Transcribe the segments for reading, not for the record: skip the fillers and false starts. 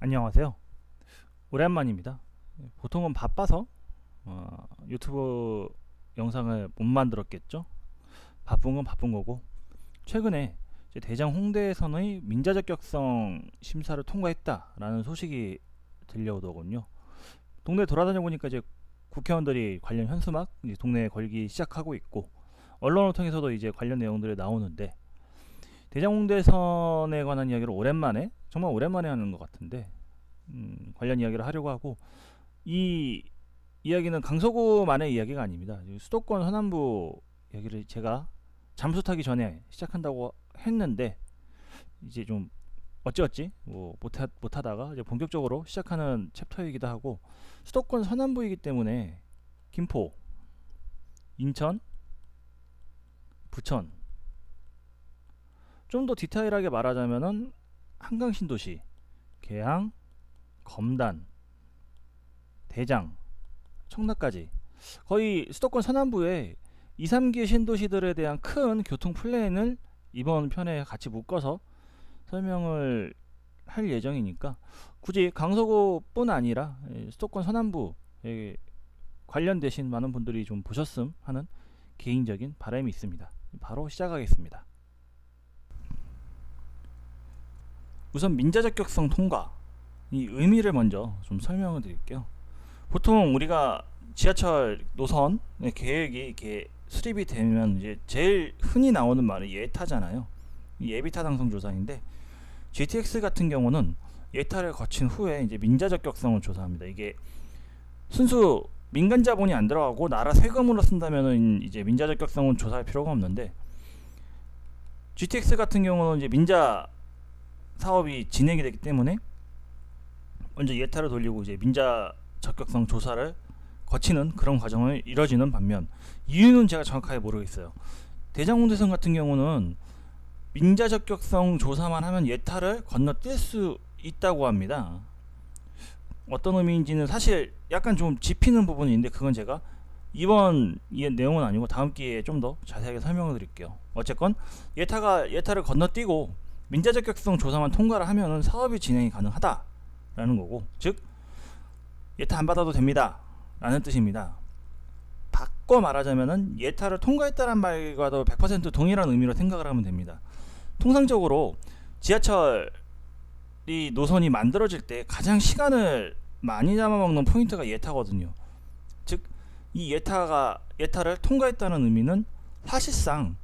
안녕하세요. 오랜만입니다. 보통은 바빠서 유튜브 영상을 못 만들었겠죠. 바쁜 건 바쁜 거고, 최근에 이제 대장 홍대에서의 민자 적격성 심사를 통과했다라는 소식이 들려오더군요. 동네 돌아다녀 보니까 이제 국회의원들이 관련 현수막 이제 동네에 걸기 시작하고 있고, 언론을 통해서도 이제 관련 내용들이 나오는데, 대장 홍대선에 관한 이야기를 오랜만에, 정말 오랜만에 하는 것 같은데, 관련 이야기를 하려고 하고, 이 이야기는 강서구만의 이야기가 아닙니다. 수도권 서남부 이야기를 제가 잠수 타기 전에 시작한다고 했는데, 이제 좀 어찌어찌 못하다가 이제 본격적으로 시작하는 챕터이기도 하고, 수도권 서남부이기 때문에 김포, 인천, 부천, 좀 더 디테일하게 말하자면은 한강 신도시, 계양, 검단, 대장, 청라까지 거의 수도권 서남부의 2, 3기 신도시들에 대한 큰 교통 플랜을 이번 편에 같이 묶어서 설명을 할 예정이니까, 굳이 강서구뿐 아니라 수도권 서남부에 관련되신 많은 분들이 좀 보셨음 하는 개인적인 바람이 있습니다. 바로 시작하겠습니다. 우선 민자 적격성 통과, 이 의미를 먼저 좀 설명을 드릴게요. 보통 우리가 지하철 노선 계획이 이렇게 수립이 되면 이제 제일 흔히 나오는 말이 예타잖아요. 이 예비타 당성 조사인데, GTX 같은 경우는 예타를 거친 후에 이제 민자 적격성을 조사합니다. 이게 순수 민간 자본이 안 들어가고 나라 세금으로 쓴다면은 이제 민자 적격성은 조사할 필요가 없는데, GTX 같은 경우는 이제 민자 사업이 진행이 되기 때문에 먼저 예타를 돌리고 이제 민자 적격성 조사를 거치는 그런 과정을 이뤄지는 반면, 이유는 제가 정확하게 모르겠어요. 대장 홍대선 같은 경우는 민자 적격성 조사만 하면 예타를 건너뛸 수 있다고 합니다. 어떤 의미인지는 사실 약간 좀 짚히는 부분이 있는데, 그건 제가 이번 내용은 아니고 다음 기회에 좀 더 자세하게 설명을 드릴게요. 어쨌건 예타를 건너뛰고 민자 적격성 조사만 통과를 하면은 사업이 진행이 가능하다라는 거고, 즉 예타 안 받아도 됩니다 라는 뜻입니다. 바꿔 말하자면은 예타를 통과했다는 말과도 100% 동일한 의미로 생각을 하면 됩니다. 통상적으로 지하철이 노선이 만들어질 때 가장 시간을 많이 잡아먹는 포인트가 예타거든요. 즉 이 예타를 통과했다는 의미는 사실상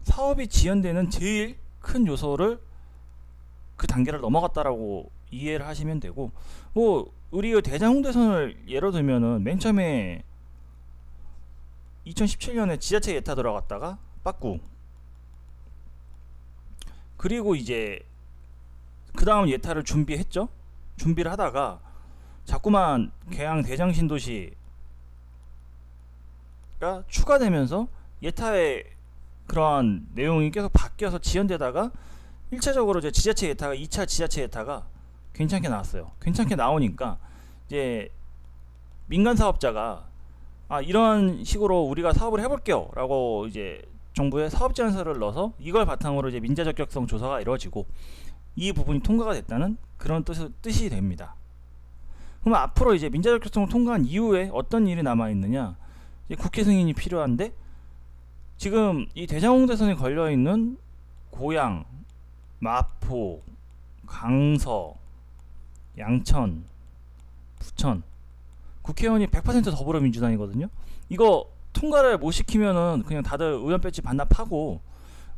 사업이 지연되는 제일 큰 요소를, 그 단계를 넘어갔다라고 이해를 하시면 되고, 뭐 우리 대장 홍대선을 예로 들면은 맨 처음에 2017년에 지자체 예타 들어갔다가 빠꾸, 그리고 이제 그 다음 예타를 준비를 하다가 자꾸만 계양 대장 신도시가 추가되면서 예타의 그러한 내용이 계속 바뀌어서 지연되다가 1차적으로 이제 지자체 예타가 2차 지자체 예타가 괜찮게 나왔어요. 괜찮게 나오니까 이제 민간 사업자가 이런 식으로 우리가 사업을 해볼게요 라고 이제 정부에 사업 제안서를 넣어서 이걸 바탕으로 이제 민자 적격성 조사가 이루어지고, 이 부분이 통과가 됐다는 그런 뜻이 됩니다. 그럼 앞으로 이제 민자 적격성을 통과한 이후에 어떤 일이 남아있느냐, 이제 국회 승인이 필요한데, 지금 이 대장 홍대선에 걸려있는 고양, 마포, 강서, 양천, 부천, 국회의원이 100% 더불어민주당이거든요. 이거 통과를 못 시키면은 그냥 다들 의원 배지 반납하고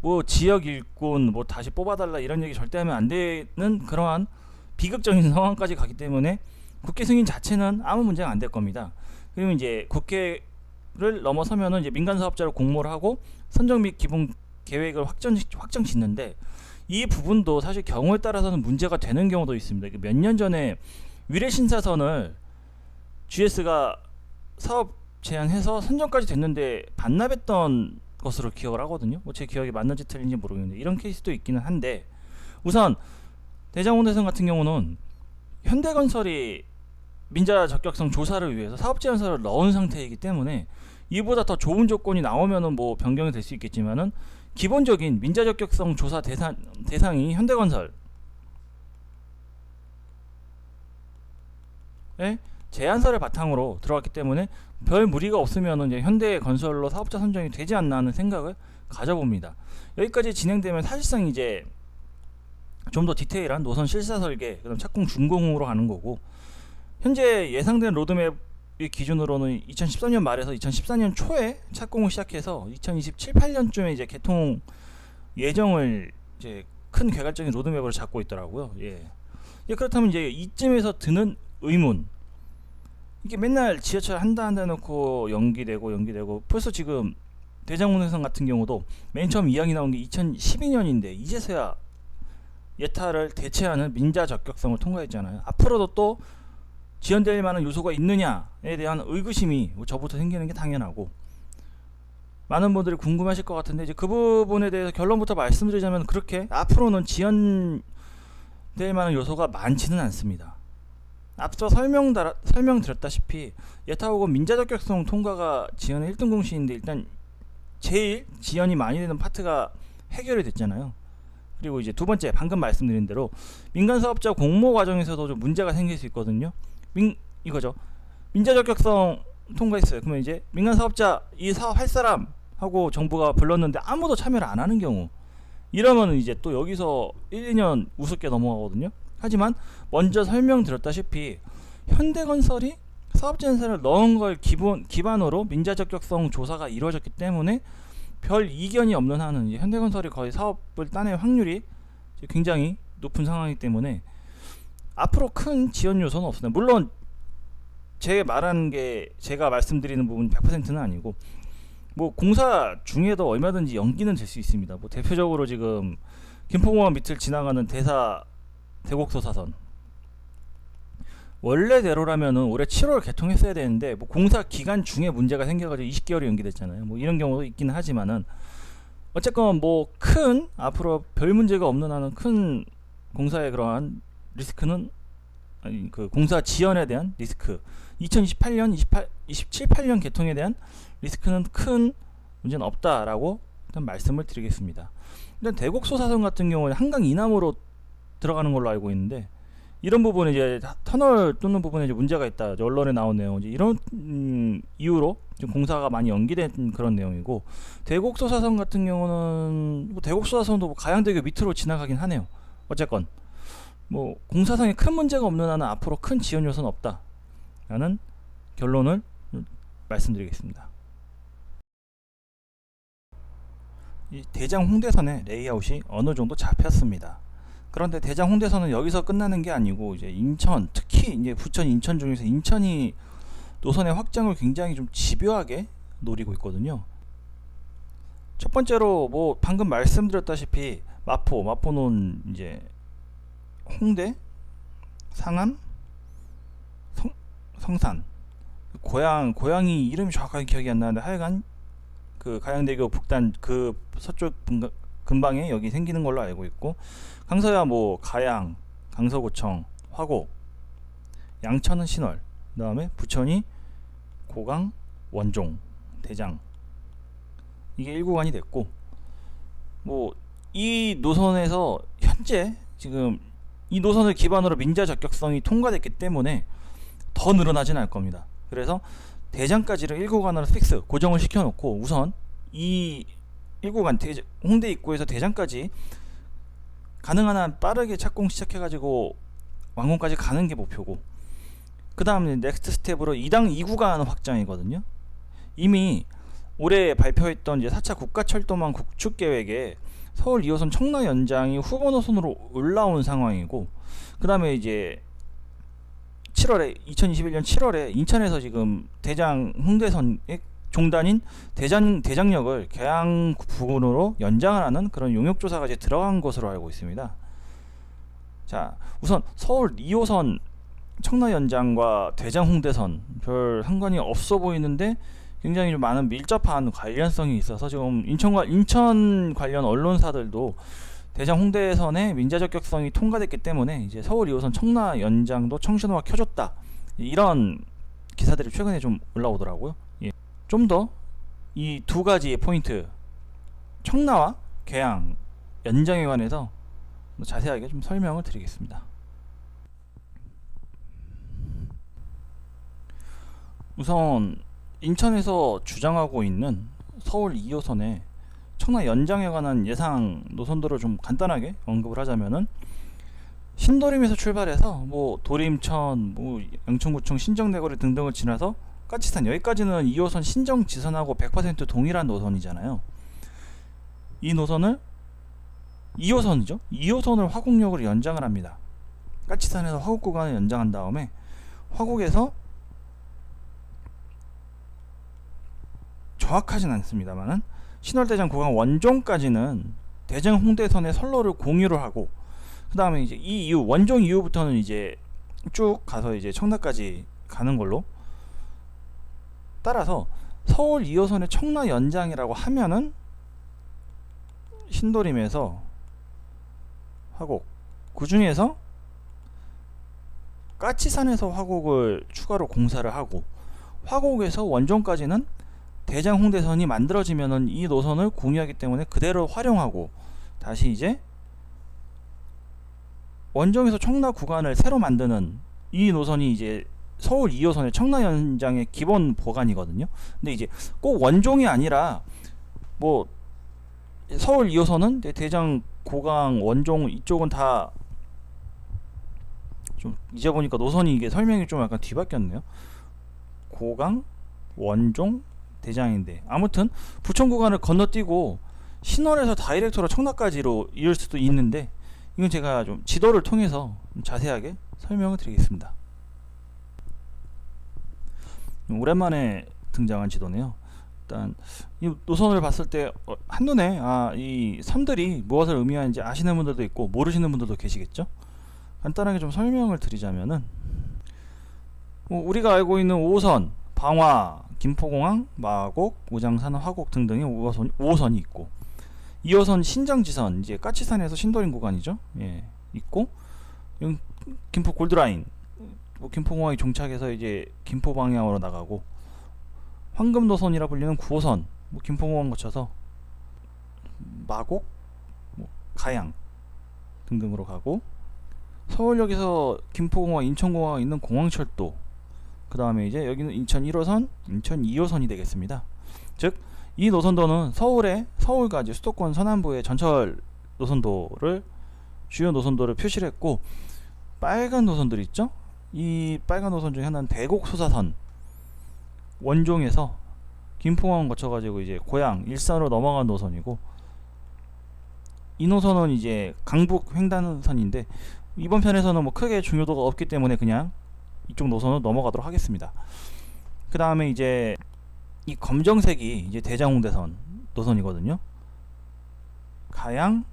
뭐 지역 일꾼 뭐 다시 뽑아달라 이런 얘기 절대 하면 안 되는 그러한 비극적인 상황까지 가기 때문에 국회 승인 자체는 아무 문제가 안 될 겁니다. 그리고 이제 국회를 넘어서면은 이제 민간 사업자로 공모를 하고 선정 및 기본 계획을 확정 짓는데, 이 부분도 사실 경우에 따라서는 문제가 되는 경우도 있습니다. 몇 년 전에 위례신사선을 GS가 사업 제안해서 선정까지 됐는데 반납했던 것으로 기억을 하거든요. 뭐 제 기억이 맞는지 틀린지 모르겠는데 이런 케이스도 있기는 한데, 우선 대장 홍대선 같은 경우는 현대건설이 민자 적격성 조사를 위해서 사업 제안서를 넣은 상태이기 때문에 이보다 더 좋은 조건이 나오면은 뭐 변경이 될 수 있겠지만은, 기본적인 민자 적격성 조사 대상이 현대건설, 제안서를 바탕으로 들어갔기 때문에 별 무리가 없으면 이제 현대건설로 사업자 선정이 되지 않나 하는 생각을 가져봅니다. 여기까지 진행되면 사실상 이제 좀 더 디테일한 노선 실사 설계, 그다음 착공 준공으로 가는 거고, 현재 예상된 로드맵 기준으로는 2013년 말에서 2014년 초에 착공을 시작해서 2027, 8년쯤에 이제 개통 예정을 이제 큰 개괄적인 로드맵으로 잡고 있더라고요. 그렇다면 이제 이쯤에서 드는 의문, 이게 맨날 지하철 한다 놓고 연기되고 벌써 지금 대장운행선 같은 경우도 맨 처음 이야기 나온 게 2012년인데 이제서야 예타를 대체하는 민자 적격성을 통과했잖아요. 앞으로도 또 지연될 만한 요소가 있느냐에 대한 의구심이 저부터 생기는 게 당연하고, 많은 분들이 궁금하실 것 같은데 이제 그 부분에 대해서 결론부터 말씀드리자면, 그렇게 앞으로는 지연될 만한 요소가 많지는 않습니다. 앞서 설명드렸다시피 예타옥은 민자 적격성 통과가 지연의 1등 공신인데, 일단 제일 지연이 많이 되는 파트가 해결이 됐잖아요. 그리고 이제 두 번째, 방금 말씀드린 대로 민간 사업자 공모 과정에서도 좀 문제가 생길 수 있거든요. 이거죠. 민자 적격성 통과했어요. 그러면 이제 민간 사업자 이 사업 할 사람 하고 정부가 불렀는데 아무도 참여를 안 하는 경우, 이러면 이제 또 여기서 1, 2년 우습게 넘어가거든요. 하지만 먼저 설명드렸다시피 현대건설이 사업제안서를 넣은 걸 기반으로 민자 적격성 조사가 이루어졌기 때문에 별 이견이 없는 한은 이제 현대건설이 거의 사업을 따낼 확률이 굉장히 높은 상황이기 때문에 앞으로 큰 지연 요소는 없습니다. 물론 제가 말씀드리는 부분 100%는 아니고, 뭐 공사 중에도 얼마든지 연기는 될 수 있습니다. 뭐 대표적으로 지금 김포공항 밑을 지나가는 대곡소사선, 원래대로라면은 올해 7월 개통했어야 되는데 뭐 공사 기간 중에 문제가 생겨가지고 20개월이 연기됐잖아요. 뭐 이런 경우도 있긴 하지만은 어쨌건 뭐 큰 앞으로 별 문제가 없는 한은 큰 공사의 그러한 리스크는, 아니 그 공사 지연에 대한 리스크, 2028년 27, 8년 개통에 대한 리스크는 큰 문제는 없다라고 일단 말씀을 드리겠습니다. 일단 대곡소사선 같은 경우는 한강 이남으로 들어가는 걸로 알고 있는데, 이런 부분에 이제 터널 뚫는 부분에 이제 문제가 있다, 언론에 나온 내용, 이제 이런 이유로 좀 공사가 많이 연기된 그런 내용이고, 대곡소사선 같은 경우는 뭐 대곡소사선도 뭐 가양대교 밑으로 지나가긴 하네요. 어쨌건 뭐 공사상에 큰 문제가 없는 한은 앞으로 큰 지연 요소는 없다라는 결론을 말씀드리겠습니다. 이 대장 홍대선의 레이아웃이 어느 정도 잡혔습니다. 그런데 대장 홍대선은 여기서 끝나는 게 아니고, 이제 인천, 특히 이제 부천, 인천 중에서 인천이 노선의 확장을 굉장히 좀 집요하게 노리고 있거든요. 첫 번째로 뭐 방금 말씀드렸다시피 마포는 이제 홍대, 상암, 성산, 고양이 이름이 정확하게 기억이 안 나는데 하여간 그 가양대교 북단 그 서쪽 근방에 여기 생기는 걸로 알고 있고, 강서야 뭐 가양, 강서구청, 화곡, 양천은 신월, 그 다음에 부천이 고강, 원종, 대장, 이게 1구간이 됐고, 뭐 이 노선에서 현재 지금 이 노선을 기반으로 민자 적격성이 통과됐기 때문에 더 늘어나진 않을 겁니다. 그래서 대장까지를 1구간으로 픽스 고정을 시켜놓고 우선 이 1구간 홍대 입구에서 대장까지 가능한 한 빠르게 착공 시작해가지고 완공까지 가는 게 목표고, 그 다음 넥스트 스텝으로 2구간 확장이거든요. 이미 올해 발표했던 이제 4차 국가철도망 구축계획에 서울 2호선 청라 연장이 후보 노선으로 올라온 상황이고, 그 다음에 이제 2021년 7월에 인천에서 지금 대장 홍대선의 종단인 대장역을 계양 부근으로 연장을 하는 그런 용역조사가 이제 들어간 것으로 알고 있습니다. 자, 우선 서울 2호선 청라 연장과 대장 홍대선 별 상관이 없어 보이는데 굉장히 좀 많은 밀접한 관련성이 있어서 지금 인천 관련 언론사들도 대장 홍대선의 민자 적격성이 통과됐기 때문에 이제 서울 2호선 청라 연장도 청신호가 켜졌다, 이런 기사들이 최근에 좀 올라오더라고요. 좀 더 이 두 가지의 포인트, 청라와 계양 연장에 관해서 자세하게 좀 설명을 드리겠습니다. 우선 인천에서 주장하고 있는 서울 2호선의 청라 연장에 관한 예상 노선도를 좀 간단하게 언급을 하자면은, 신도림에서 출발해서 뭐 도림천, 뭐 양천구청, 신정내거리 등등을 지나서 까치산, 여기까지는 2호선 신정 지선하고 100% 동일한 노선이잖아요. 이 노선을 2호선이죠. 2호선을 화곡역으로 연장을 합니다. 까치산에서 화곡 구간을 연장한 다음에 화곡에서 정확하진 않습니다만은 신월대장 구간 원종까지는 대전 홍대선의 선로를 공유를 하고, 그 다음에 이제 이 이후 원종 이후부터는 이제 쭉 가서 이제 청라까지 가는 걸로, 따라서 서울 2호선의 청라 연장이라고 하면은 신도림에서 화곡, 그 중에서 까치산에서 화곡을 추가로 공사를 하고, 화곡에서 원종까지는 대장 홍대선이 만들어지면은 이 노선을 공유하기 때문에 그대로 활용하고, 다시 이제 원종에서 청라 구간을 새로 만드는 이 노선이 이제 서울 2호선의 청라 연장의 기본 보관이거든요. 근데 이제 꼭 원종이 아니라 뭐 서울 2호선은 대장, 고강, 원종 이쪽은 다 좀 이제 보니까 노선이 이게 설명이 좀 약간 뒤바뀌었네요. 고강, 원종, 대장인데, 아무튼 부천 구간을 건너뛰고 신월에서 다이렉트로 청라까지로 이을 수도 있는데, 이건 제가 좀 지도를 통해서 자세하게 설명을 드리겠습니다. 오랜만에 등장한 지도네요. 일단 이 노선을 봤을 때 한눈에 이 섬들이 무엇을 의미하는지 아시는 분들도 있고 모르시는 분들도 계시겠죠. 간단하게 좀 설명을 드리자면은, 우리가 알고 있는 5호선 방화, 김포공항, 마곡, 오장산, 화곡 등등의 5호선이 있고, 2호선 신정지선, 이제 까치산에서 신도림 구간이죠. 예, 있고, 김포 골드라인, 김포공항에 종착해서 이제 김포 방향으로 나가고, 황금노선이라 불리는 9호선, 김포공항 거쳐서 마곡, 가양 등등으로 가고, 서울역에서 김포공항, 인천공항에 있는 공항철도, 그 다음에 이제 여기는 인천 1호선, 인천 2호선이 되겠습니다. 즉, 이 노선도는 서울과 이제 수도권 서남부의 전철 노선도를, 주요 노선도를 표시를 했고, 빨간 노선들 있죠? 이 빨간 노선 중에 하나는 대곡소사선, 원종에서 김포공항 거쳐가지고 이제 고양, 일산으로 넘어간 노선이고, 이 노선은 이제 강북 횡단선인데, 이번 편에서는 뭐 크게 중요도가 없기 때문에 그냥 이쪽 노선으로 넘어가도록 하겠습니다. 그 다음에 이제 이 검정색이 이제 대장홍대선 노선이거든요. 가양,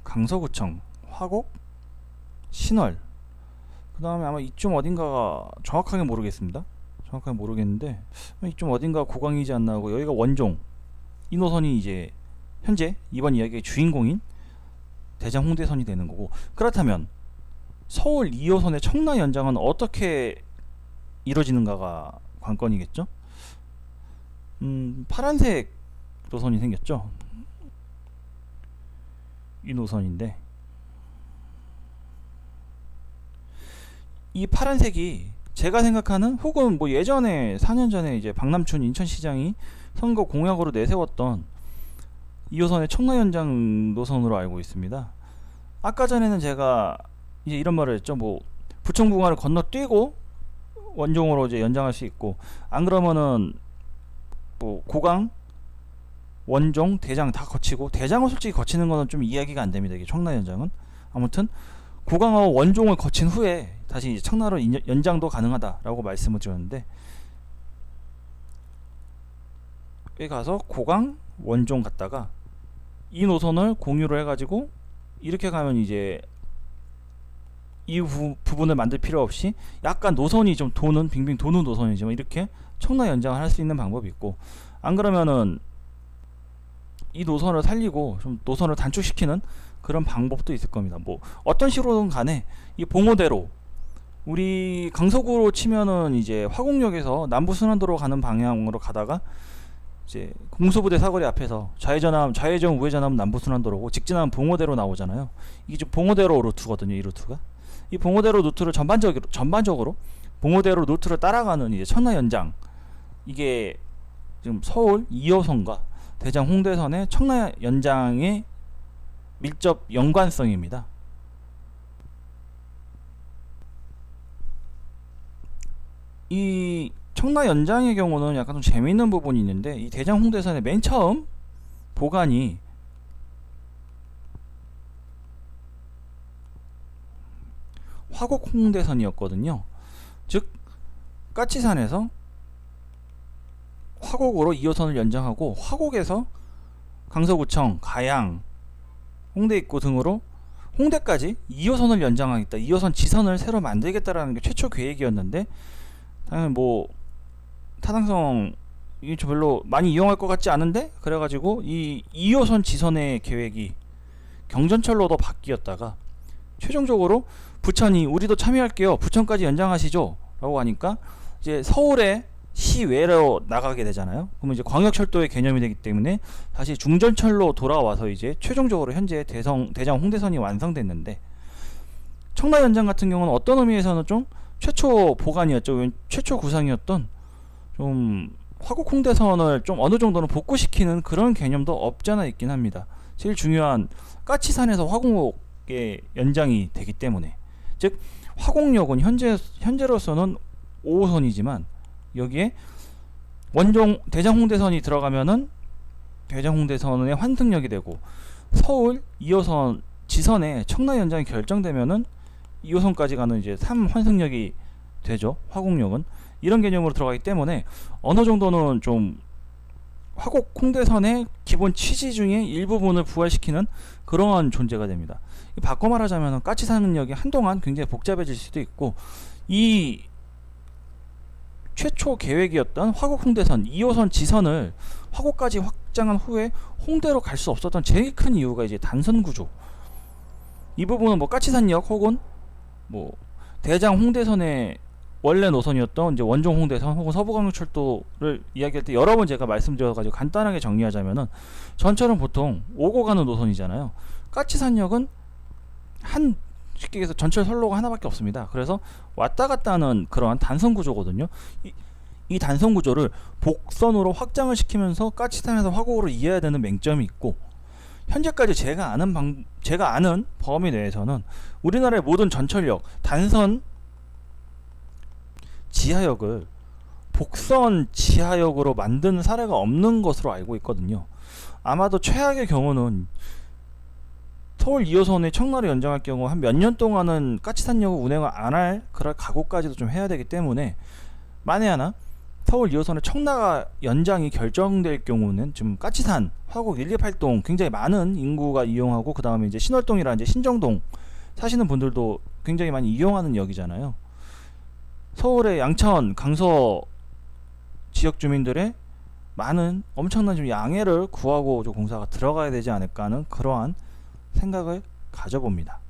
강서구청, 화곡, 신월, 그 다음에 아마 이쯤 어딘가가 정확하게 모르겠습니다. 정확하게 모르겠는데 이쯤 어딘가 고강이지 않나 하고, 여기가 원종, 이 노선이 이제 현재 이번 이야기의 주인공인 대장 홍대선이 되는 거고, 그렇다면 서울 2호선의 청라 연장은 어떻게 이루어지는가가 관건이겠죠. 파란색 노선이 생겼죠. 이 노선인데, 이 파란색이 제가 생각하는, 혹은 뭐 예전에 4년 전에 이제 박남춘 인천시장이 선거 공약으로 내세웠던 2호선의 청라 연장 노선으로 알고 있습니다. 아까 전에는 제가 이제 이런 말을 했죠. 뭐 부천 구간을 건너뛰고 원종으로 이제 연장할 수 있고, 안 그러면은 뭐 고강, 원종, 대장 다 거치고, 대장은 솔직히 거치는 거는 좀 이야기가 안 됩니다. 이게 청라 연장은. 아무튼 고강하고 원종을 거친 후에 다시 이제 청라로 연장도 가능하다라고 말씀을 드렸는데, 여기 가서 고강, 원종 갔다가 이 노선을 공유를 해가지고 이렇게 가면 이제 이 부분을 만들 필요 없이 약간 노선이 좀 도는, 빙빙 도는 노선이지만 이렇게 청라 연장을 할 수 있는 방법이 있고, 안 그러면은 이 노선을 살리고 좀 노선을 단축시키는 그런 방법도 있을 겁니다. 뭐 어떤 식으로든 간에 이 봉오대로, 우리 강서구로 치면은 이제 화곡역에서 남부순환도로 가는 방향으로 가다가 이제 공수부대 사거리 앞에서 좌회전 우회전하면 남부순환도로고, 직진하면 봉오대로 나오잖아요. 이게 좀 봉오대로 루트거든요. 이 루트가, 이 봉오대로 루트를 전반적으로 봉오대로 루트를 따라가는 이제 청라 연장, 이게 지금 서울 2호선과 대장 홍대선의 청라 연장의 밀접 연관성입니다. 이 청라 연장의 경우는 약간 좀 재미있는 부분이 있는데, 이 대장 홍대선의 맨 처음 보관이 화곡 홍대선이었거든요. 즉 까치산에서 화곡으로 2호선을 연장하고, 화곡에서 강서구청, 가양, 홍대 입구 등으로 홍대까지 2호선을 연장하겠다, 2호선 지선을 새로 만들겠다라는 게 최초 계획이었는데, 당연히 뭐 타당성 이게 좀 별로 많이 이용할 것 같지 않은데, 그래가지고 이 2호선 지선의 계획이 경전철로도 바뀌었다가 최종적으로 부천이 우리도 참여할게요, 부천까지 연장하시죠 라고 하니까 이제 서울의 시외로 나가게 되잖아요. 그러면 이제 광역철도의 개념이 되기 때문에 다시 중전철로 돌아와서 이제 최종적으로 현재 대장 홍대선이 완성됐는데, 청라 연장 같은 경우는 어떤 의미에서는 좀 최초 보관이었죠. 최초 구상이었던 좀 화곡 홍대선을 좀 어느 정도는 복구시키는 그런 개념도 없잖아 있긴 합니다. 제일 중요한 까치산에서 화곡에 연장이 되기 때문에, 즉 화곡역은 현재로서는 5호선이지만 여기에 원종 대장 홍대선이 들어가면은 대장 홍대선의 환승역이 되고, 서울 2호선 지선에 청라 연장이 결정되면은 2호선까지 가는 이제 3환승역이 되죠. 화곡역은 이런 개념으로 들어가기 때문에 어느 정도는 좀 화곡 홍대선의 기본 취지 중에 일부분을 부활시키는 그러한 존재가 됩니다. 바꿔 말하자면 까치산역이 한동안 굉장히 복잡해질 수도 있고, 이 최초 계획이었던 화곡 홍대선 2호선 지선을 화곡까지 확장한 후에 홍대로 갈 수 없었던 제일 큰 이유가 이제 단선 구조. 이 부분은 뭐 까치산역 혹은 뭐 대장 홍대선의 원래 노선이었던 이제 원종 홍대선 혹은 서부광역철도를 이야기할 때 여러 번 제가 말씀드려가지고 간단하게 정리하자면은, 전철은 보통 오고 가는 노선이잖아요. 까치산역은 쉽게 얘기해서 전철 선로가 하나밖에 없습니다. 그래서 왔다 갔다 하는 그러한 단선 구조거든요. 이 단선 구조를 복선으로 확장을 시키면서 까치산에서 화곡으로 이해해야 되는 맹점이 있고, 현재까지 제가 아는 범위 내에서는 우리나라의 모든 전철역 단선 지하역을 복선 지하역으로 만드는 사례가 없는 것으로 알고 있거든요. 아마도 최악의 경우는 서울 2호선의 청라를 연장할 경우 한 몇 년 동안은 까치산역을 운행을 안 할 그럴 각오까지도 좀 해야 되기 때문에, 만에 하나 서울 2호선의 청라가 연장이 결정될 경우는 지금 까치산, 화곡 128동 굉장히 많은 인구가 이용하고, 그 다음에 이제 신월동이라 이제 신정동 사시는 분들도 굉장히 많이 이용하는 역이잖아요. 서울의 양천, 강서 지역 주민들의 많은 엄청난 좀 양해를 구하고 좀 공사가 들어가야 되지 않을까 하는 그러한 생각을 가져봅니다.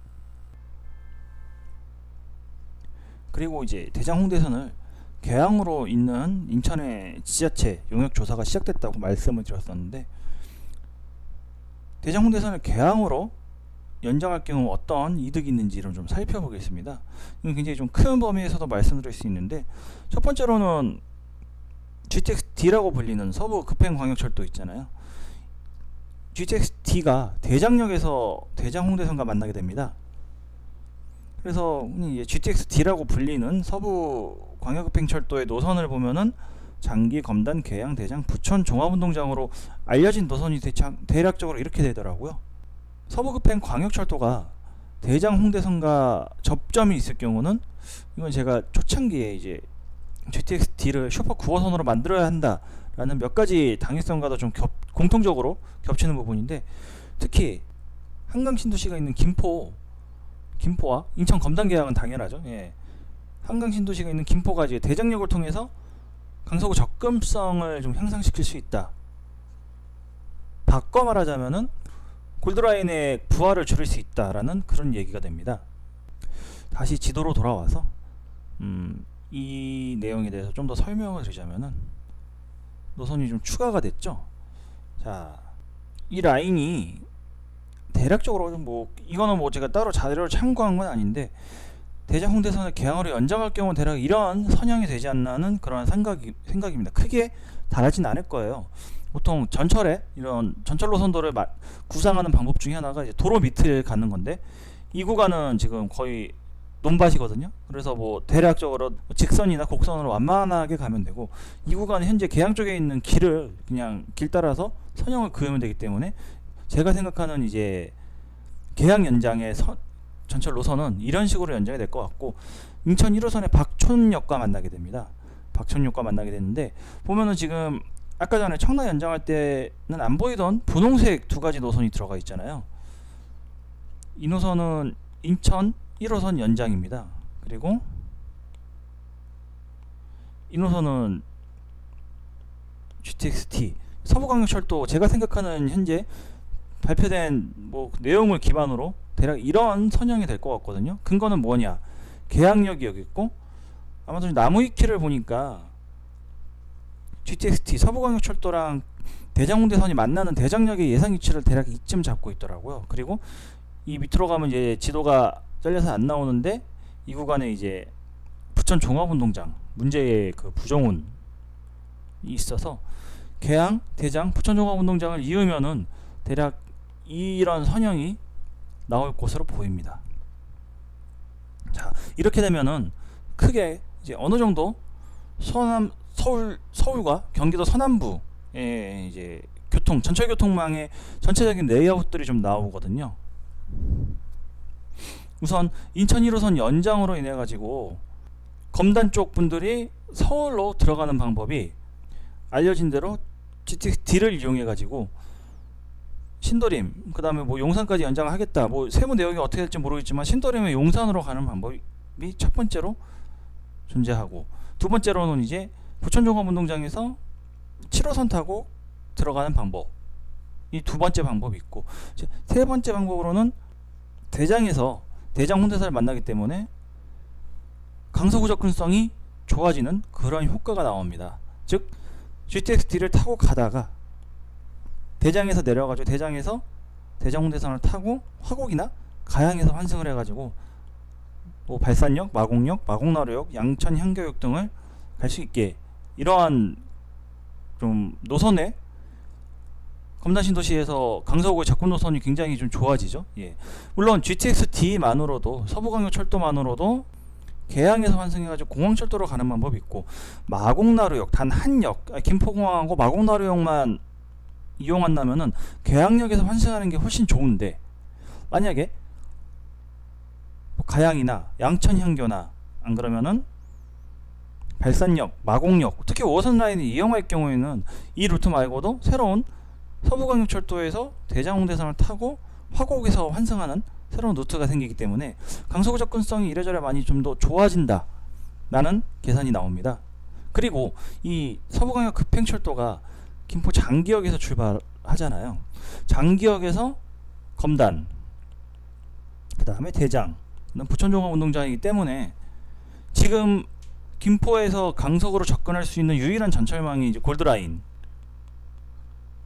그리고 이제 대장 홍대선을 개항으로 있는 인천의 지자체 용역 조사가 시작됐다고 말씀을 드렸었는데, 대장 홍대선을 개항으로 연장할 경우 어떤 이득이 있는지를 좀 살펴보겠습니다. 이건 굉장히 좀 큰 범위에서도 말씀드릴 수 있는데, 첫 번째로는 GTX-D라고 불리는 서부 급행광역철도 있잖아요. GTX-D가 대장역에서 대장 홍대선과 만나게 됩니다. 그래서 이제 GTX-D라고 불리는 서부 광역급행철도의 노선을 보면은 장기, 검단, 계양, 대장, 부천 종합운동장으로 알려진 노선이 대략적으로 이렇게 되더라고요. 서부급행 광역철도가 대장 홍대선과 접점이 있을 경우는, 이건 제가 초창기에 이제 GTX-D를 슈퍼 9호선으로 만들어야 한다라는 몇 가지 당위성과도 좀 공통적으로 겹치는 부분인데, 특히 한강 신도시가 있는 김포와 인천 검단 계양은 당연하죠. 예. 한강 신도시가 있는 김포가 이제 대장역을 통해서 강서구 접근성을 좀 향상시킬 수 있다. 바꿔 말하자면은 골드라인의 부하를 줄일 수 있다라는 그런 얘기가 됩니다. 다시 지도로 돌아와서 이 내용에 대해서 좀 더 설명을 드리자면은, 노선이 좀 추가가 됐죠. 자, 이 라인이 대략적으로 좀 뭐 이거는 뭐 제가 따로 자료를 참고한 건 아닌데, 대장 홍대선을 개항으로 연장할 경우 대략 이런 선형이 되지 않나는 그런 생각입니다. 크게 다르진 않을 거예요. 보통 전철에 이런 전철 노선도를 구상하는 방법 중에 하나가 이제 도로 밑을 가는 건데, 이 구간은 지금 거의 논밭이거든요. 그래서 뭐 대략적으로 직선이나 곡선으로 완만하게 가면 되고, 이 구간은 현재 개항 쪽에 있는 길을 그냥 길 따라서 선형을 그으면 되기 때문에, 제가 생각하는 이제 개항 연장의 전철 노선은 이런 식으로 연장이 될 것 같고, 인천 1호선의 박촌역과 만나게 됩니다. 박촌역과 만나게 되는데, 보면은 지금 아까 전에 청라 연장할 때는 안 보이던 분홍색 두 가지 노선이 들어가 있잖아요. 이 노선은 인천 1호선 연장입니다. 그리고 이 노선은 GTX-T 서부광역철도, 제가 생각하는 현재 발표된 뭐 내용을 기반으로 대략 이런 선형이 될 것 같거든요. 근거는 뭐냐, 계양역이 여기 있고, 아마도 나무 위키를 보니까 GTX-T 서부광역철도랑 대장홍대선이 만나는 대장역의 예상 위치를 대략 이쯤 잡고 있더라고요. 그리고 이 밑으로 가면 이제 지도가 잘려서 안 나오는데, 이 구간에 이제 부천 종합운동장 문제의 그 부정운이 있어서 계양, 대장, 부천 종합운동장을 이으면은 대략 이런 선형이 나올 것으로 보입니다. 자, 이렇게 되면은 크게 이제 어느 정도 서울과 경기도 서남부의 이제 전철 교통망의 전체적인 레이아웃들이 좀 나오거든요. 우선 인천 1호선 연장으로 인해 가지고 검단 쪽 분들이 서울로 들어가는 방법이 알려진 대로 GTX-D를 이용해 가지고 신도림, 그 다음에 뭐 용산까지 연장을 하겠다, 뭐 세부 내용이 어떻게 될지 모르겠지만 신도림에 용산으로 가는 방법이 첫 번째로 존재하고, 두 번째로는 이제 부천종합운동장에서 7호선 타고 들어가는 방법, 이 두 번째 방법이 있고, 세 번째 방법으로는 대장에서 대장 홍대사를 만나기 때문에 강서구 접근성이 좋아지는 그런 효과가 나옵니다. 즉 GTX-D를 타고 가다가 대장에서 내려가지고 대장에서 대장 홍대선을 타고 화곡이나 가양에서 환승을 해가지고 뭐 발산역, 마곡역, 마곡나루역, 양천 향교역 등을 갈 수 있게, 이러한 좀 노선의 검단신도시에서 강서구의 접근 노선이 굉장히 좀 좋아지죠. 예. 물론 GTX-D만으로도, 서부광역철도만으로도 계양에서 환승해가지고 공항철도로 가는 방법이 있고, 마곡나루역 단 한 역, 김포공항하고 마곡나루역만 이용한다면은 계양역에서 환승하는 게 훨씬 좋은데, 만약에 뭐 가양이나 양천향교나 안 그러면은 발산역, 마곡역, 특히 5호선 라인을 이용할 경우에는 이 루트 말고도 새로운 서부광역철도에서 대장홍대선을 타고 화곡에서 환승하는 새로운 루트가 생기기 때문에 강서구 접근성이 이래저래 많이 좀 더 좋아진다 라는 계산이 나옵니다. 그리고 이 서부광역 급행철도가 김포 장기역에서 출발하잖아요. 장기역에서 검단, 그 다음에 대장, 부천종합운동장이기 때문에 지금 김포에서 강서구로 접근할 수 있는 유일한 전철망이 이제 골드라인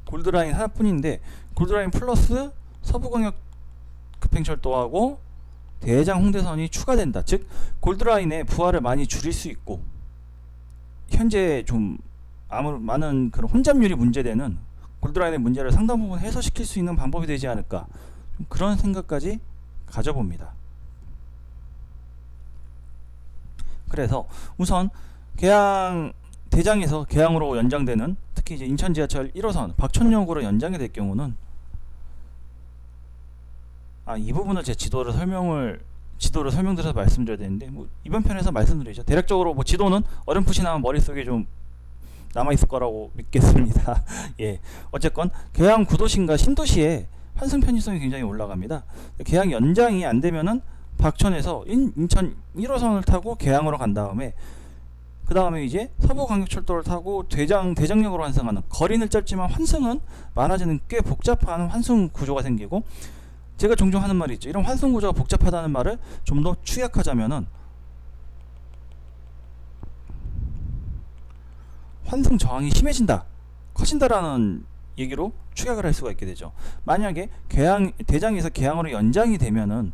하나뿐인데, 골드라인 플러스 서부광역 급행철도하고 대장 홍대선이 추가된다. 즉 골드라인의 부하를 많이 줄일 수 있고, 현재 좀 많은 그런 혼잡률이 문제되는 골드라인의 문제를 상당 부분 해소시킬 수 있는 방법이 되지 않을까, 좀 그런 생각까지 가져봅니다. 그래서 우선 대장에서 계양으로 연장되는, 특히 이제 인천 지하철 1호선 박촌역으로 연장이 될 경우는, 이 부분을 제 지도를 설명드려서 말씀드려야 되는데, 뭐 이번 편에서 말씀드리죠. 대략적으로 뭐 지도는 어렴풋이나마 머릿속에 좀 남아있을 거라고 믿겠습니다. 예, 어쨌건 계양 구도시인가 신도시에 환승 편의성이 굉장히 올라갑니다. 계양 연장이 안 되면은 박천에서 인천 1호선을 타고 계양으로 간 다음에, 그 다음에 이제 서부광역철도를 타고 대장역으로 환승하는, 거리는 짧지만 환승은 많아지는 꽤 복잡한 환승 구조가 생기고, 제가 종종 하는 말이 있죠. 이런 환승 구조가 복잡하다는 말을 좀 더 축약하자면은 환승 저항이 심해진다, 커진다라는 얘기로 축약을 할 수가 있게 되죠. 만약에 대장에서 계양으로 연장이 되면은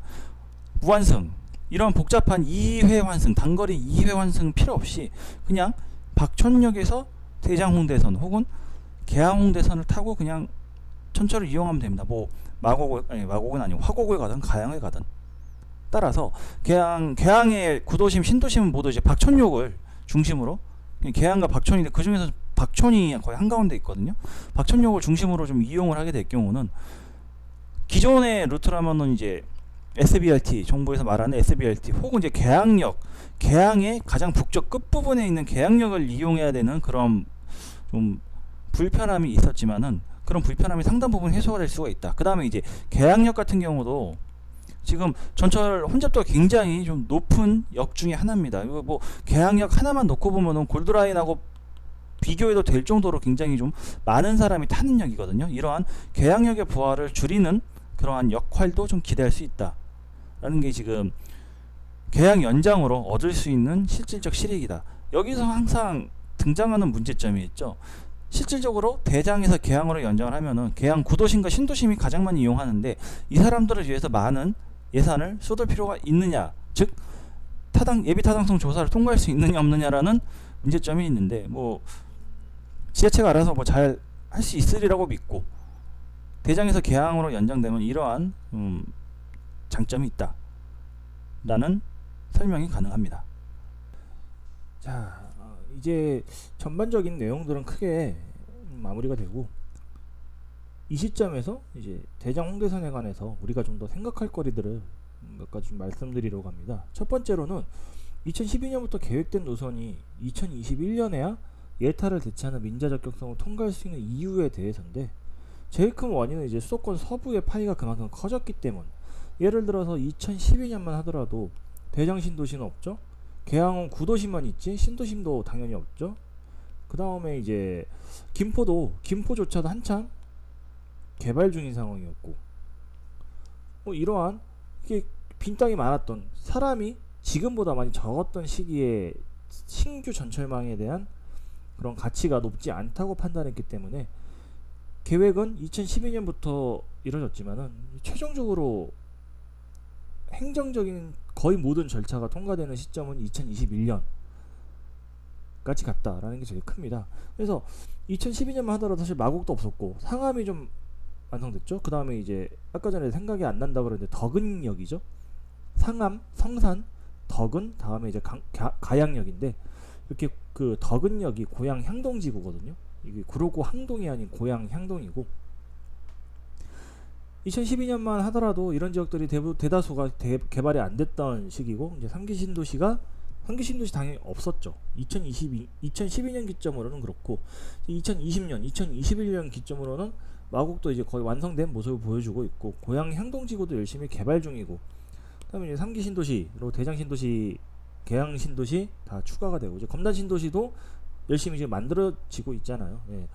무환승, 이런 복잡한 2회 환승, 단거리 2회 환승 필요 없이 그냥 박천역에서 대장 홍대선 혹은 계양 홍대선을 타고 그냥 전철을 이용하면 됩니다. 뭐 마곡은 아니고 화곡을 가든 가양을 가든. 따라서 계양의 구도심, 신도심은 모두 이제 박천역을 중심으로, 계양과 박천인데 그 중에서 박천이 거의 한가운데 있거든요. 박천역을 중심으로 좀 이용을 하게 될 경우는 기존의 루트라면은 이제 SBRT, 정부에서 말하는 SBRT 혹은 이제 계양역, 계양의 가장 북쪽 끝부분에 있는 계양역을 이용해야 되는 그런 좀 불편함이 있었지만은 그런 불편함이 상당 부분 해소가 될 수가 있다. 그 다음에 이제 계양역 같은 경우도 지금 전철 혼잡도가 굉장히 좀 높은 역 중에 하나입니다. 이거 뭐 계양역 하나만 놓고 보면은 골드라인하고 비교해도 될 정도로 굉장히 좀 많은 사람이 타는 역이거든요. 이러한 계양역의 부하를 줄이는 그러한 역할도 좀 기대할 수 있다 라는 게 지금 계양 연장으로 얻을 수 있는 실질적 실익이다. 여기서 항상 등장하는 문제점이 있죠. 실질적으로 대장에서 계양으로 연장을 하면은 계양 구도심과 신도심이 가장 많이 이용하는데 이 사람들을 위해서 많은 예산을 쏟을 필요가 있느냐, 즉 예비 타당성 조사를 통과할 수 있느냐 없느냐라는 문제점이 있는데, 뭐 지자체가 알아서 뭐 잘 할 수 있으리라고 믿고 대장에서 계양으로 연장되면 이러한 장점이 있다 라는 설명이 가능합니다. 자, 이제 전반적인 내용들은 크게 마무리가 되고, 이 시점에서 이제 대장 홍대선에 관해서 우리가 좀 더 생각할 거리들을 몇 가지 좀 말씀드리려고 합니다. 첫 번째로는 2012년부터 계획된 노선이 2021년에야 예타를 대체하는 민자 적격성을 통과할 수 있는 이유에 대해서인데, 제일 큰 원인은 이제 수도권 서부의 파이가 그만큼 커졌기 때문. 예를 들어서 2012년만 하더라도 대장 신도시는 없죠. 계양은 구도심만 있지 신도심도 당연히 없죠. 그 다음에 이제 김포조차도 한참 개발 중인 상황이었고, 뭐 이러한 이게 빈 땅이 많았던, 사람이 지금보다 많이 적었던 시기에 신규 전철망에 대한 그런 가치가 높지 않다고 판단했기 때문에 계획은 2012년부터 이뤄졌지만은 최종적으로 행정적인 거의 모든 절차가 통과되는 시점은 2021년까지 갔다라는 게 제일 큽니다. 그래서 2012년만 하더라도 사실 마곡도 없었고 상암이 좀 완성됐죠. 그 다음에 이제 아까 전에 생각이 안 난다고 그랬는데 덕은역이죠. 상암, 성산, 덕은, 다음에 이제 가양역인데, 이렇게 그 덕은역이 고양 향동지구거든요. 이게 구로구 항동이 아닌 고양 향동이고, 2012년만 하더라도 이런 지역들이 대다수가 개발이 안 됐던 시기고, 이제 3기 신도시 당연히 없었죠. 2012년 기점으로는 그렇고, 2020년, 2021년 기점으로는 마곡도 이제 거의 완성된 모습을 보여주고 있고, 고양 향동지구도 열심히 개발 중이고, 그다음에 이제 3기 신도시로 대장 신도시, 계양 신도시 다 추가가 되고, 이제 검단 신도시도 열심히 지금 만들어지고 있잖아요. 예.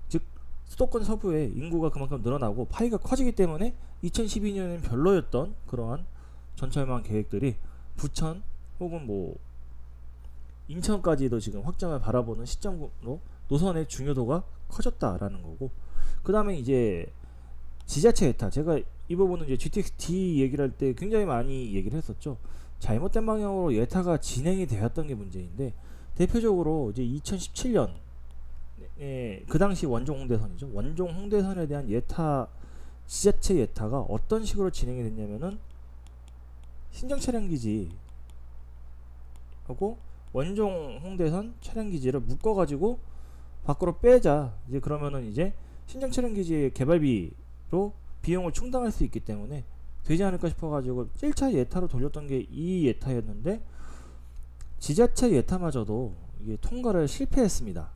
즉 수도권 서부에 인구가 그만큼 늘어나고 파이가 커지기 때문에 2012년엔 별로였던 그러한 전철망 계획들이 부천 혹은 뭐 인천까지도 지금 확장을 바라보는 시점으로 노선의 중요도가 커졌다라는 거고, 그 다음에 이제 지자체 예타, 제가 이 부분은 이제 GTX-D 얘기를 할 때 굉장히 많이 얘기를 했었죠. 잘못된 방향으로 예타가 진행이 되었던 게 문제인데, 대표적으로 이제 2017년 그 당시 원종 홍대선이죠. 원종 홍대선에 대한 예타, 지자체 예타가 어떤 식으로 진행이 됐냐면은 신정 차량기지 하고 원종 홍대선 차량기지를 묶어가지고 밖으로 빼자. 이제 그러면은 이제 신정 차량기지의 개발비로 비용을 충당할 수 있기 때문에 되지 않을까 싶어가지고 1차 예타로 돌렸던 게 이 예타였는데, 지자체 예타마저도 이게 통과를 실패했습니다.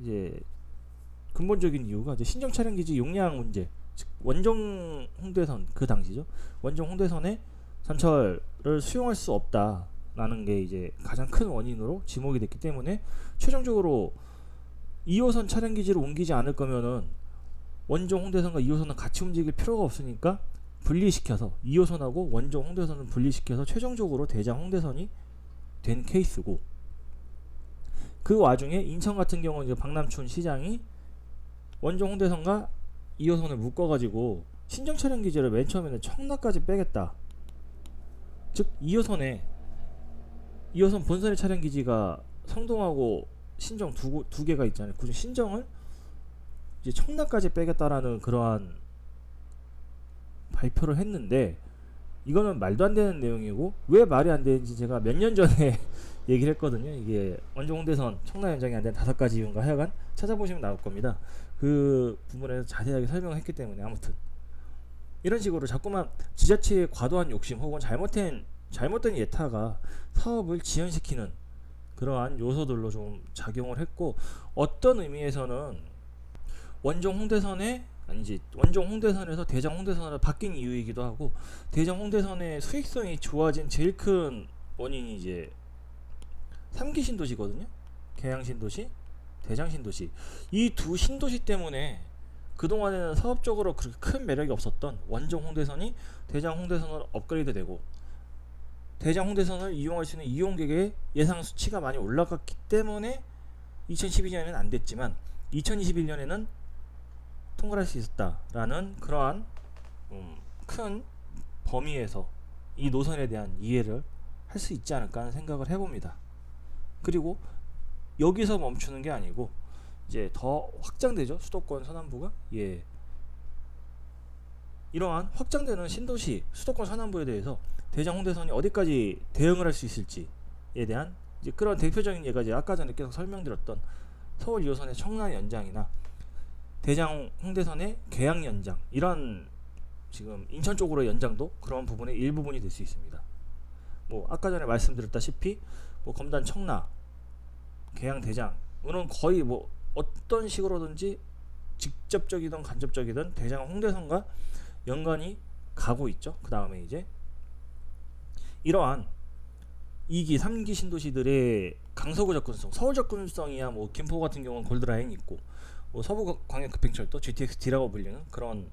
이제 근본적인 이유가 이제 신정 차량기지 용량 문제, 즉 원종 홍대선, 그 당시죠. 원종 홍대선에 전철을 수용할 수 없다라는 게 이제 가장 큰 원인으로 지목이 됐기 때문에 최종적으로 2호선 차량기지를 옮기지 않을 거면은 원종 홍대선과 2호선은 같이 움직일 필요가 없으니까 분리시켜서 2호선하고 원종 홍대선을 분리시켜서 최종적으로 대장 홍대선이 된 케이스고, 그 와중에 인천 같은 경우는 이제 박남춘 시장이 원종 홍대선과 2호선을 묶어가지고 신정 차량 기지를 맨 처음에는 청라까지 빼겠다 즉 2호선 본선의 차량 기지가 성동하고 신정 두 개가 있잖아요. 그중 신정을 이제 청라까지 빼겠다라는 그러한 발표를 했는데, 이거는 말도 안 되는 내용이고, 왜 말이 안 되는지 제가 몇 년 전에 얘기를 했거든요. 이게 원종 홍대선 청라 연장이 안 된 5가지 이유인가 하여간 찾아보시면 나올 겁니다. 그 부분에서 자세하게 설명을 했기 때문에. 아무튼 이런 식으로 자꾸만 지자체의 과도한 욕심 혹은 잘못된 예타가 사업을 지연시키는 그러한 요소들로 좀 작용을 했고, 어떤 의미에서는 원종 홍대선에서 대장 홍대선으로 바뀐 이유이기도 하고, 대장 홍대선의 수익성이 좋아진 제일 큰 원인이 이제 3기 신도시거든요. 계양 신도시, 대장 신도시. 이 두 신도시 때문에 그동안에는 사업적으로 그렇게 큰 매력이 없었던 원종 홍대선이 대장 홍대선으로 업그레이드되고, 대장 홍대선을 이용할 수 있는 이용객의 예상 수치가 많이 올라갔기 때문에 2012년에는 안 됐지만 2021년에는 통과할 수 있었다라는 그러한 큰 범위에서 이 노선에 대한 이해를 할 수 있지 않을까 하는 생각을 해봅니다. 그리고 여기서 멈추는 게 아니고 이제 더 확장되죠. 수도권 서남부가. 예. 이러한 확장되는 신도시 수도권 서남부에 대해서 대장 홍대선이 어디까지 대응을 할 수 있을지에 대한 이제 그런 대표적인 예가 이제 아까 전에 계속 설명드렸던 서울 2호선의 청라 연장이나 대장 홍대선의 계양 연장, 이런 지금 인천 쪽으로의 연장도 그런 부분의 일부분이 될 수 있습니다. 뭐 아까 전에 말씀드렸다시피 뭐 검단 청라, 계양 대장은 거의 뭐 어떤 식으로든지 직접적이든 간접적이든 대장 홍대선과 연관이 가고 있죠. 그 다음에 이제 이러한 2기, 3기 신도시들의 강서구 접근성, 서울 접근성이야 뭐 김포 같은 경우는 골드라인이 있고, 뭐 서부광역급행철도 GTX-D라고 불리는 그런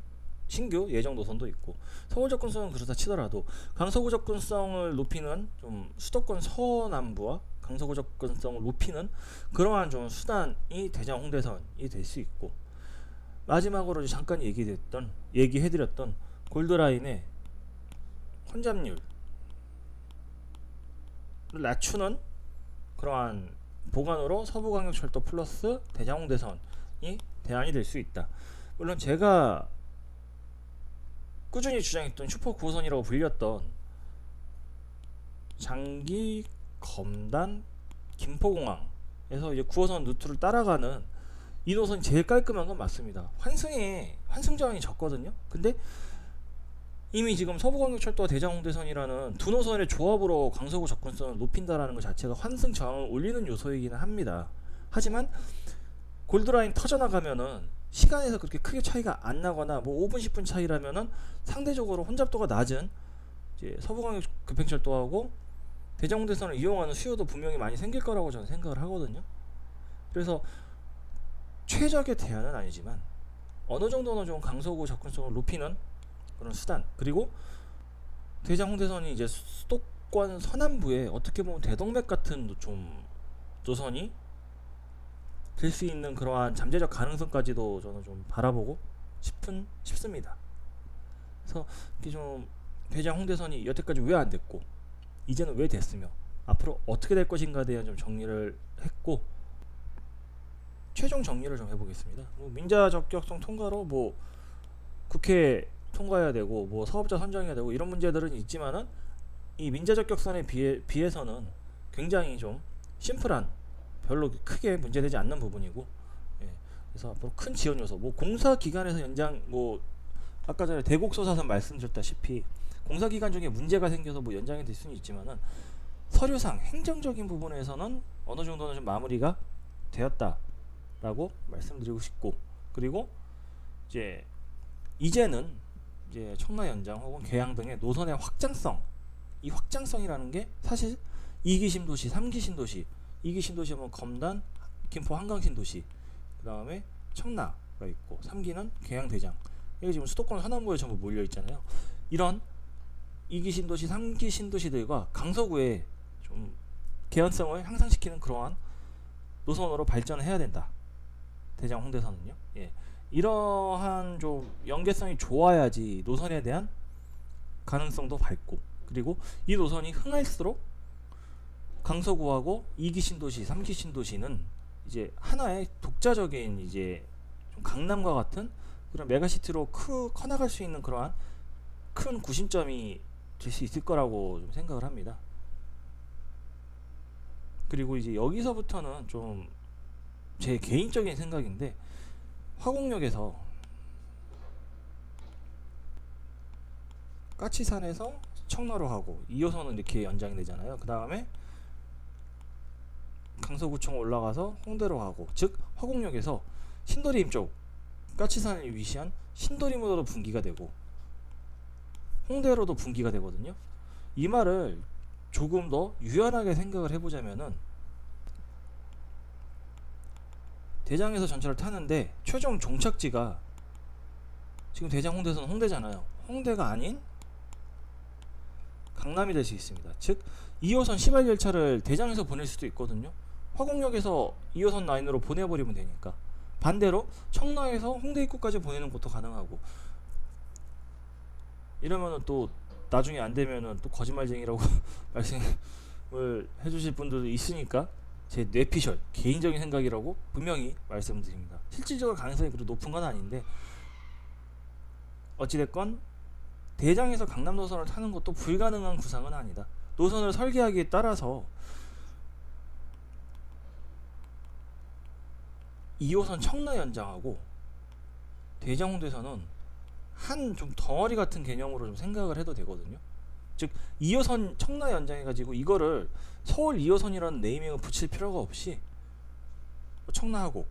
신규 예정 노선도 있고, 서울 접근성은 그렇다 치더라도 강서구 접근성을 높이는 좀 수도권 서남부와 강서구 접근성을 높이는 그러한 좀 수단이 대장 홍대선이 될 수 있고, 마지막으로 잠깐 얘기해드렸던 골드라인의 혼잡률 낮추는 그러한 보관으로 서부광역철도 플러스 대장 홍대선이 대안이 될 수 있다. 물론 제가 꾸준히 주장했던 슈퍼 9호선이라고 불렸던 장기, 검단, 김포공항에서 이제 9호선 루트를 따라가는 이 노선이 제일 깔끔한 건 맞습니다. 환승 저항이 적거든요. 근데 이미 지금 서부광역철도와 대장 홍대선이라는 두 노선의 조합으로 강서구 접근성을 높인다라는 것 자체가 환승 저항을 올리는 요소이기는 합니다. 하지만 골드라인 터져나가면은 시간에서 그렇게 크게 차이가 안 나거나 뭐 5분 10분 차이라면은 상대적으로 혼잡도가 낮은 이제 서부광역 급행철도하고 대장 홍대선을 이용하는 수요도 분명히 많이 생길 거라고 저는 생각을 하거든요. 그래서 최적의 대안은 아니지만 어느 정도는 좀 강서구 접근성을 높이는 그런 수단, 그리고 대장 홍대선이 이제 수도권 서남부에 어떻게 보면 대동맥 같은 좀 노선이 될 수 있는 그러한 잠재적 가능성까지도 저는 좀 바라보고 싶습니다. 그래서 이렇게 좀 대장 홍대선이 여태까지 왜 안 됐고 이제는 왜 됐으며 앞으로 어떻게 될 것인가에 대한 좀 정리를 했고, 최종 정리를 좀 해보겠습니다. 뭐 민자 적격성 통과로 뭐 국회 통과해야 되고 뭐 사업자 선정해야 되고 이런 문제들은 있지만은 이 민자 적격선에 비해서는 굉장히 좀 심플한, 별로 크게 문제되지 않는 부분이고, 예. 그래서 앞으로 큰 지원 요소, 뭐 공사 기간에서 연장, 뭐 아까 전에 대곡소사선 말씀드렸다시피 공사 기간 중에 문제가 생겨서 뭐 연장이 될 수는 있지만은 서류상 행정적인 부분에서는 어느 정도는 좀 마무리가 되었다라고 말씀드리고 싶고, 그리고 이제는 이제 청라 연장 혹은 계양 등의 노선의 확장성, 이 확장성이라는 게 사실 2기 신도시, 3기 신도시, 2기 신도시 하면 검단, 김포 한강 신도시, 그 다음에 청라가 있고 3기는 계양 대장, 이게 지금 수도권 서남부에 전부 몰려 있잖아요. 이런 2기 신도시, 3기 신도시들과 강서구의 좀 개연성을 향상시키는 그러한 노선으로 발전을 해야 된다. 대장 홍대선은요. 예. 이러한 좀 연계성이 좋아야지 노선에 대한 가능성도 밝고, 그리고 이 노선이 흥할수록 강서구하고 2기 신도시, 3기 신도시는 이제 하나의 독자적인 이제 좀 강남과 같은 그런 메가시티로 커나갈 수 있는 그러한 큰 구심점이 될 수 있을 거라고 좀 생각을 합니다. 그리고 이제 여기서부터는 좀 제 개인적인 생각인데, 화곡역에서 까치산에서 청라로 가고 2호선은 이렇게 연장이 되잖아요. 그 다음에 강서구청 올라가서 홍대로 가고, 즉 화곡역에서 신도림 쪽 까치산을 위시한 신도림으로도 분기가 되고 홍대로도 분기가 되거든요. 이 말을 조금 더 유연하게 생각을 해보자면은, 대장에서 전철을 타는데 최종 종착지가 지금 대장 홍대선 홍대잖아요. 홍대가 아닌 강남이 될 수 있습니다. 즉 2호선 시발 열차를 대장에서 보낼 수도 있거든요. 화곡역에서 2호선 라인으로 보내버리면 되니까. 반대로 청라에서 홍대 입구까지 보내는 것도 가능하고, 이러면은 또 나중에 안 되면은 또 거짓말쟁이라고 말씀을 해주실 분들도 있으니까 제 뇌피셜 개인적인 생각이라고 분명히 말씀드립니다. 실질적으로 가능성이 그렇게 높은 건 아닌데, 어찌됐건 대장에서 강남 노선을 타는 것도 불가능한 구상은 아니다. 노선을 설계하기에 따라서 2호선 청라 연장하고 대장 홍대선은 한 좀 덩어리 같은 개념으로 좀 생각을 해도 되거든요. 즉 2호선 청라 연장해가지고 이거를 서울 2호선이라는 네이밍을 붙일 필요가 없이 청라하고,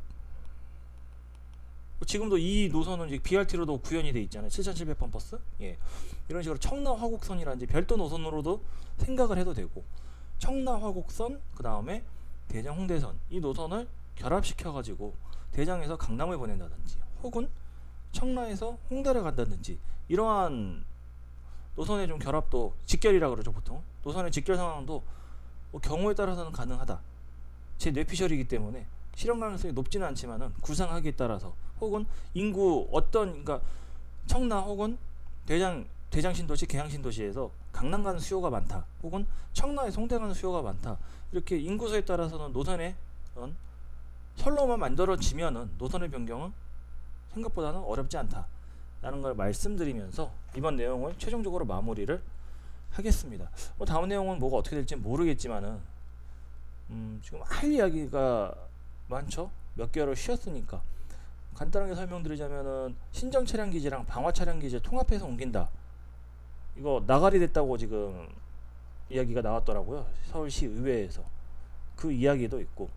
지금도 이 노선은 이제 BRT로도 구현이 돼 있잖아요. 7700번 버스. 예. 이런 식으로 청라 화곡선이라는 이제 별도 노선으로도 생각을 해도 되고, 청라 화곡선, 그 다음에 대장 홍대선, 이 노선을 결합시켜 가지고 대장에서 강남을 보낸다든지, 혹은 청라에서 홍대를 간다든지, 이러한 노선의 좀 결합도, 직결이라 그러죠 보통. 노선의 직결 상황도 뭐 경우에 따라서는 가능하다. 제 뇌피셜이기 때문에 실현 가능성이 높지는 않지만은 구상하기에 따라서, 혹은 인구 어떤, 그러니까 청라 혹은 대장 신도시, 계양 신도시에서 강남 가는 수요가 많다, 혹은 청라에서 홍대 가는 수요가 많다, 이렇게 인구수에 따라서는 노선의 선로만 만들어지면은 노선의 변경은 생각보다는 어렵지 않다 라는 걸 말씀드리면서 이번 내용을 최종적으로 마무리를 하겠습니다. 다음 내용은 뭐가 어떻게 될지 모르겠지만은 지금 할 이야기가 많죠. 몇 개월을 쉬었으니까 간단하게 설명드리자면은, 신정 차량 기지랑 방화 차량 기지를 통합해서 옮긴다, 이거 나가리 됐다고 지금 이야기가 나왔더라고요. 서울시 의회에서. 그 이야기도 있고,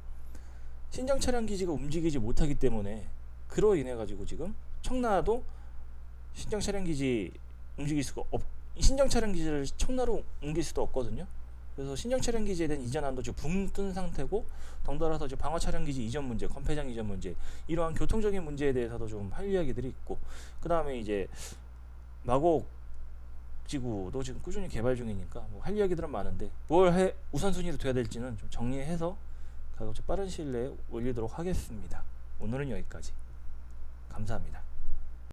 신정 차량 기지가 움직이지 못하기 때문에 그로 인해 가지고 지금 청라도 신정 차량 기지 움직일 수가 신정 차량 기지를 청라로 옮길 수도 없거든요. 그래서 신정 차량 기지에 대한 이전안도 지금 붕 뜬 상태고, 덩달아서 이제 방화 차량 기지 이전 문제, 건폐장 이전 문제, 이러한 교통적인 문제에 대해서도 좀 할 이야기들이 있고, 그 다음에 이제 마곡 지구도 지금 꾸준히 개발 중이니까 할 이야기들은 많은데, 뭘 우선순위로 둬야 될지는 좀 정리해서 가급적 빠른 시일 내에 올리도록 하겠습니다. 오늘은 여기까지. 감사합니다.